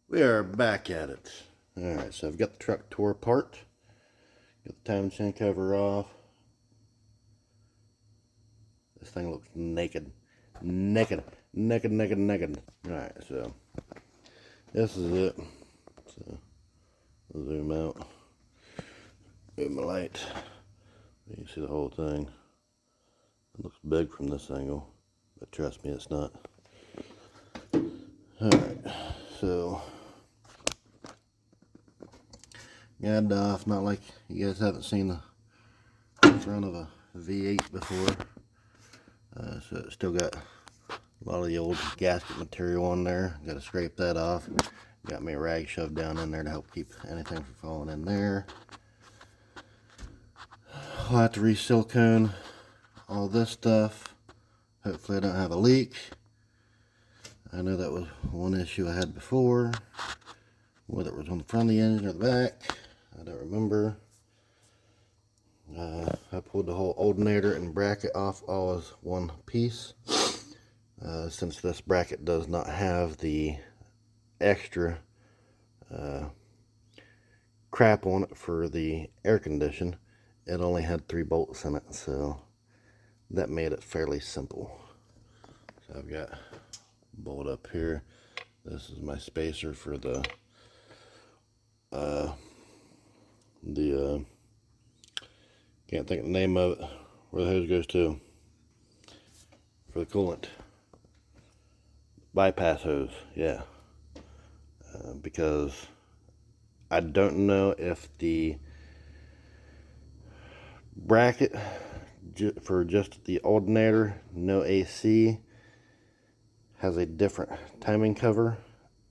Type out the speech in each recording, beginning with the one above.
We are back at it. Alright, so I've got the truck tore apart. Got the timing chain cover off. This thing looks naked. Naked. Alright, so this is it. So I'll zoom out. Move my light. You can see the whole thing. It looks big from this angle, but trust me, it's not. Alright, so got off, not like you guys haven't seen the front of a V8 before. So it's still got a lot of the old gasket material on there. Got to scrape that off. Got me a rag shoved down in there to help keep anything from falling in there. I'll have to re-silicone all this stuff. Hopefully I don't have a leak. I know that was one issue I had before. Whether it was on the front of the engine or the back, I don't remember. I pulled the whole alternator and bracket off all as one piece. Since this bracket does not have the extra crap on it for the air condition, it only had 3 bolts in it, so that made it fairly simple. So I've got a bolt up here. This is my spacer for the can't think of the name of it, where the hose goes to, for the coolant. Bypass hose, yeah. Because I don't know if the bracket for just the alternator, no AC, has a different timing cover.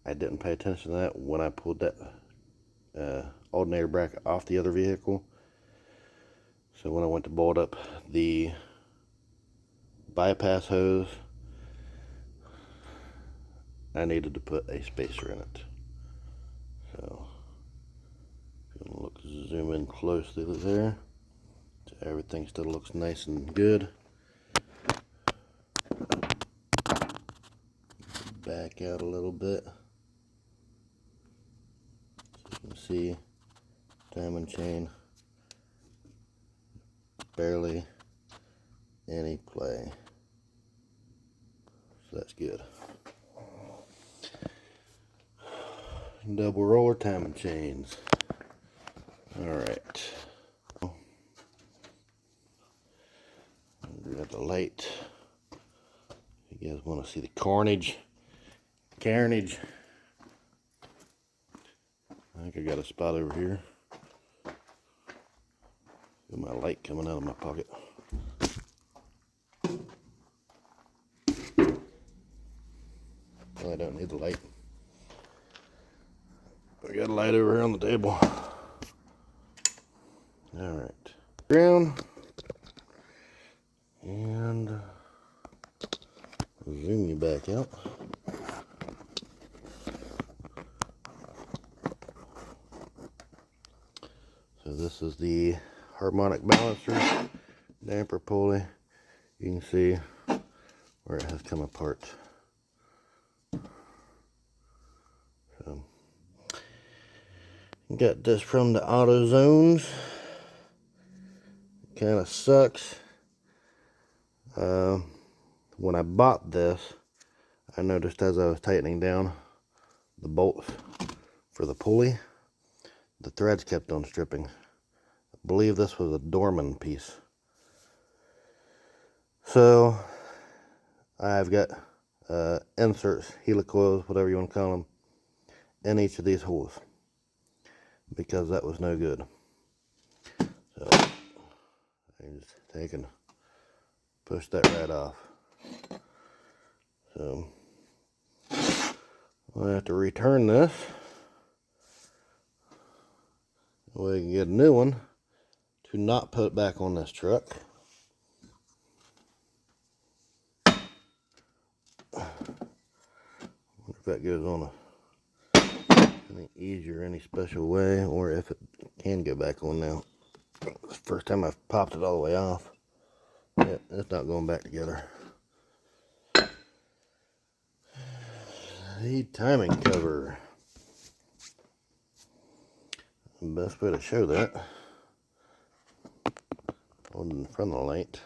I didn't pay attention to that when I pulled that alternator bracket off the other vehicle. So when I went to bolt up the bypass hose, I needed to put a spacer in it. So if you want to look, zoom in closely there. So everything still looks nice and good. Back out a little bit. So you can see timing chain, barely any play. So that's good. Double roller timing chains. Alright. Got the light. You guys want to see the carnage? I think I got a spot over here. Got my light coming out of my pocket. Well, I don't need the light. I got a light over here on the table. Alright. Ground. And zoom you back out. So this is the harmonic balancer, damper pulley. You can see where it has come apart. So, got this from the AutoZones. Kind of sucks. When I bought this, I noticed as I was tightening down the bolts for the pulley, the threads kept on stripping. I believe this was a Dorman piece. So I've got inserts, helicoils, whatever you want to call them, in each of these holes, because that was no good. So I just take and push that right off. So I'll have to return this. We can get a new one to not put back on this truck. Wonder if that goes on any easier, any special way, or if it can go back on now. It's the first time I've popped it all the way off. Yeah, it's not going back together. The timing cover. The best way to show that, hold it in front of the light,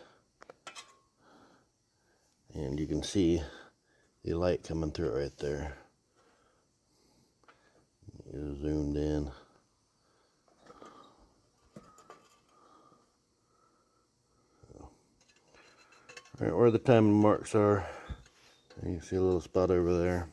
and you can see the light coming through it right there. It's zoomed in. Alright, where the timing marks are, you can see a little spot over there.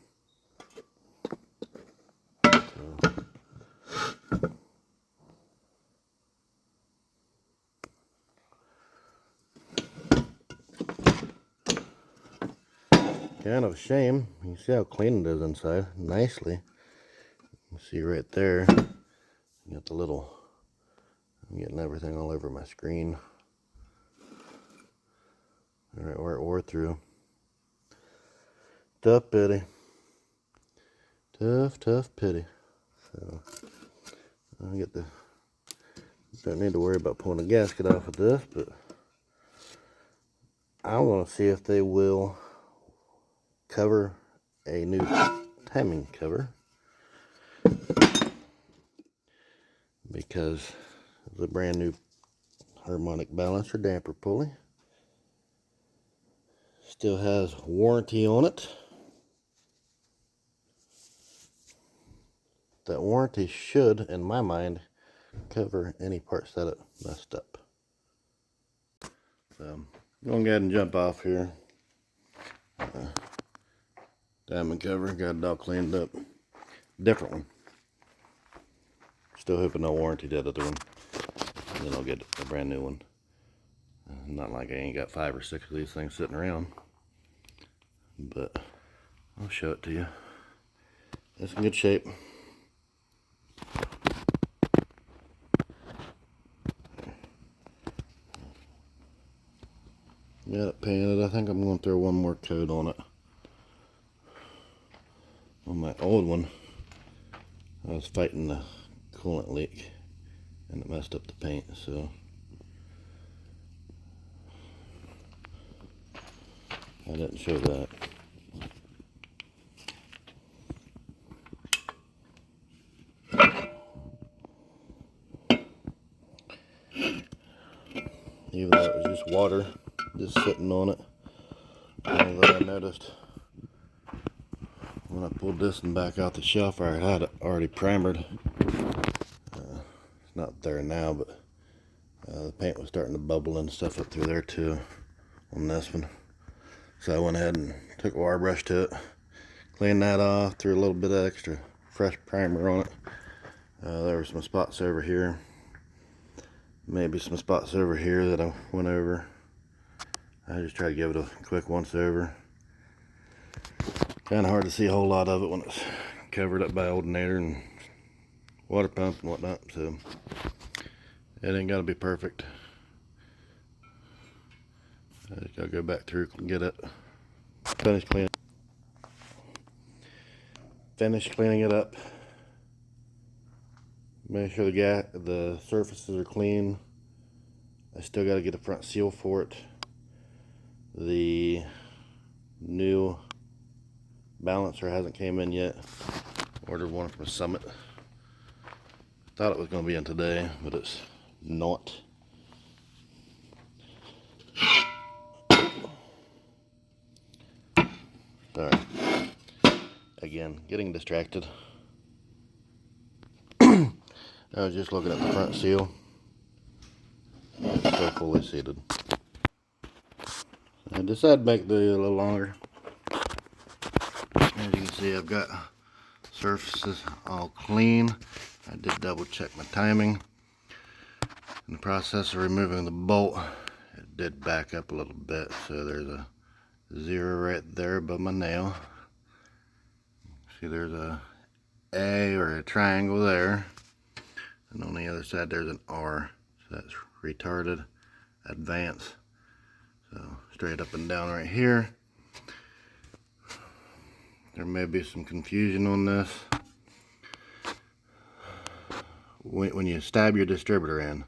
Kind of a shame. You see how clean it is inside, nicely. You see right there, you got the little, I'm getting everything all over my screen. Alright, where it wore through. Tough pity. Tough pity. So, I get the, don't need to worry about pulling the gasket off of this, but I want to see if they will cover a new timing cover, because it's a brand new harmonic balancer damper pulley. Still has warranty on it. That warranty should, in my mind, cover any parts that it messed up. So, I'm going to go ahead and jump off here. Diamond cover, got it all cleaned up. Different one. Still hoping no warranty that other one. And then I'll get a brand new one. Not like I ain't got 5 or 6 of these things sitting around. But I'll show it to you. It's in good shape. Got it painted. I think I'm going to throw one more coat on it. On my old one, I was fighting the coolant leak and it messed up the paint, so I didn't show that. Even though it was just water just sitting on it, although I noticed when I pulled this one back out the shelf, I had it already primered. It's not there now, but the paint was starting to bubble and stuff up through there too on this one. So I went ahead and took a wire brush to it, cleaned that off, threw a little bit of extra fresh primer on it. There were some spots over here, maybe some spots over here that I went over. I just tried to give it a quick once over. Kind of hard to see a whole lot of it when it's covered up by alternator and water pump and whatnot, so it ain't got to be perfect. I just gotta go back through and get it finished cleaning it up. Make sure the surfaces are clean. I still got to get a front seal for it. The new balancer hasn't came in yet. Ordered one from Summit. Thought it was going to be in today, but it's not. Sorry. Again, getting distracted. I was just looking at the front seal. It's still fully seated. I decided to make the a little longer. As you can see, I've got surfaces all clean. I did double check my timing. In the process of removing the bolt, it did back up a little bit, so there's a 0 right there above my nail. See, there's a A or a triangle there, and on the other side there's an R, so that's retarded, advance. So straight up and down right here. There may be some confusion on this. When you stab your distributor in,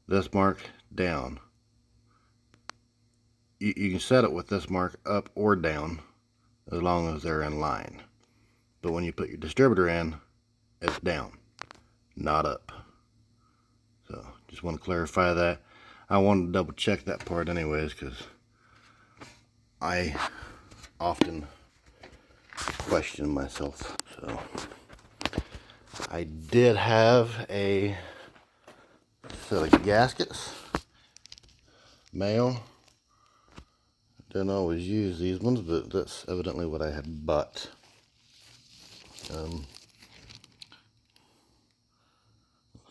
this mark down. You can set it with this mark up or down as long as they're in line. But when you put your distributor in, it's down. not up. So just want to clarify that. I wanted to double check that part anyways, because I often question myself. So I did have a set of gaskets, male. Don't always use these ones, but that's evidently what I had bought. Looks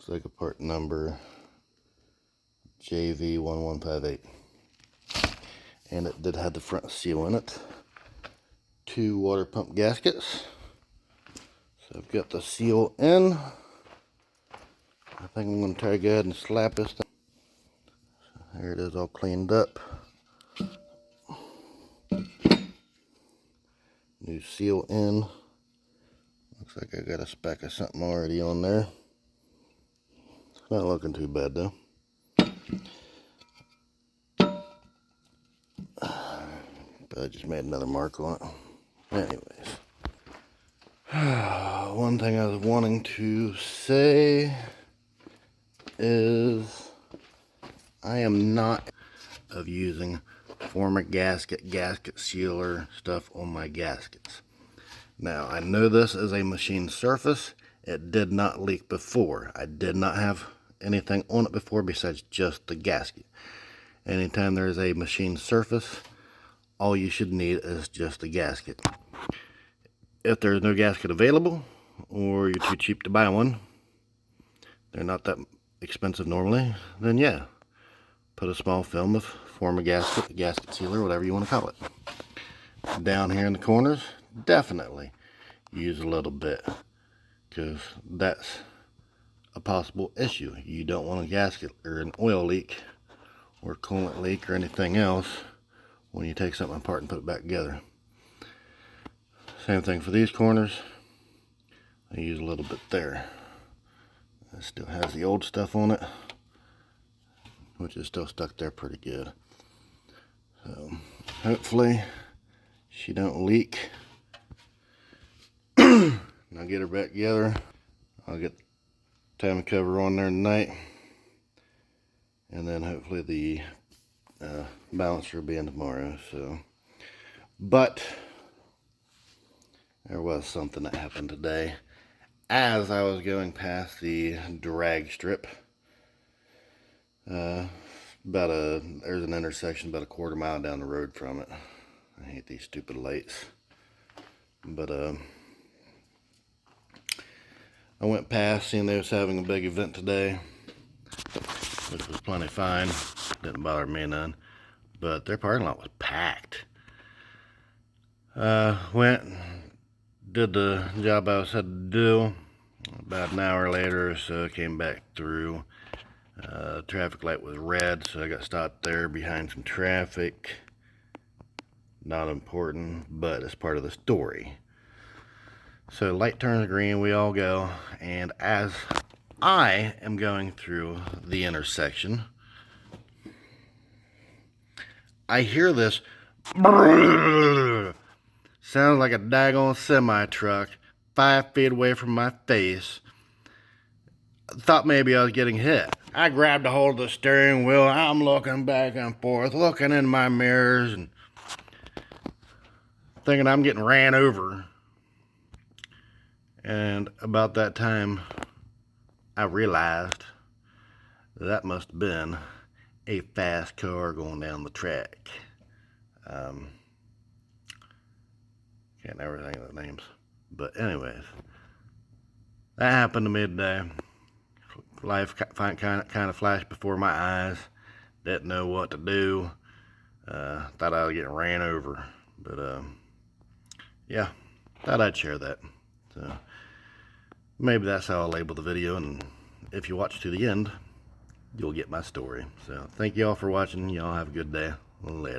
like a part number JV1158, and it did have the front seal in it. 2 water pump gaskets. So I've got the seal in. I think I'm going to try to go ahead and slap this thing. So there it is, all cleaned up. New seal in. Looks like I got a speck of something already on there. It's not looking too bad though. But I just made another mark on it. Anyways. One thing I was wanting to say is I am not of using former gasket sealer stuff on my gaskets. Now I know this is a machine surface. It did not leak before. I did not have anything on it before besides just the gasket. Anytime there is a machine surface, all you should need is just the gasket. If there's no gasket available, or you're too cheap to buy one, they're not that expensive normally, then yeah, put a small film of former gasket, gasket sealer, whatever you want to call it. Down here in the corners, definitely use a little bit, because that's a possible issue. You don't want a gasket or an oil leak or coolant leak or anything else when you take something apart and put it back together. Same thing for these corners. I use a little bit there. It still has the old stuff on it, which is still stuck there pretty good. So hopefully she don't leak. I'll get her back together. I'll get the timing cover on there tonight, and then hopefully the balancer will be in tomorrow. So, but there was something that happened today as I was going past the drag strip. There's an intersection about a quarter mile down the road from it. I hate these stupid lights. But I went past, seeing they was having a big event today, which was plenty fine. Didn't bother me none. But their parking lot was packed. Went, did the job I was had to do. About an hour later or so, came back through. Traffic light was red, so I got stopped there behind some traffic. Not important, but it's part of the story. So light turns green, we all go, and as I am going through the intersection, I hear this sounds like a daggone semi-truck 5 feet away from my face. Thought maybe I was getting hit. I grabbed a hold of the steering wheel. I'm looking back and forth, looking in my mirrors, and thinking I'm getting ran over. And about that time, I realized that must have been a fast car going down the track. Can't never think of the names. But anyways, that happened to me today. Life kind of flashed before my eyes. Didn't know what to do. Thought I was getting ran over. But yeah, thought I'd share that. So maybe that's how I'll label the video, and if you watch to the end, you'll get my story. So thank you all for watching. Y'all have a good day. Later.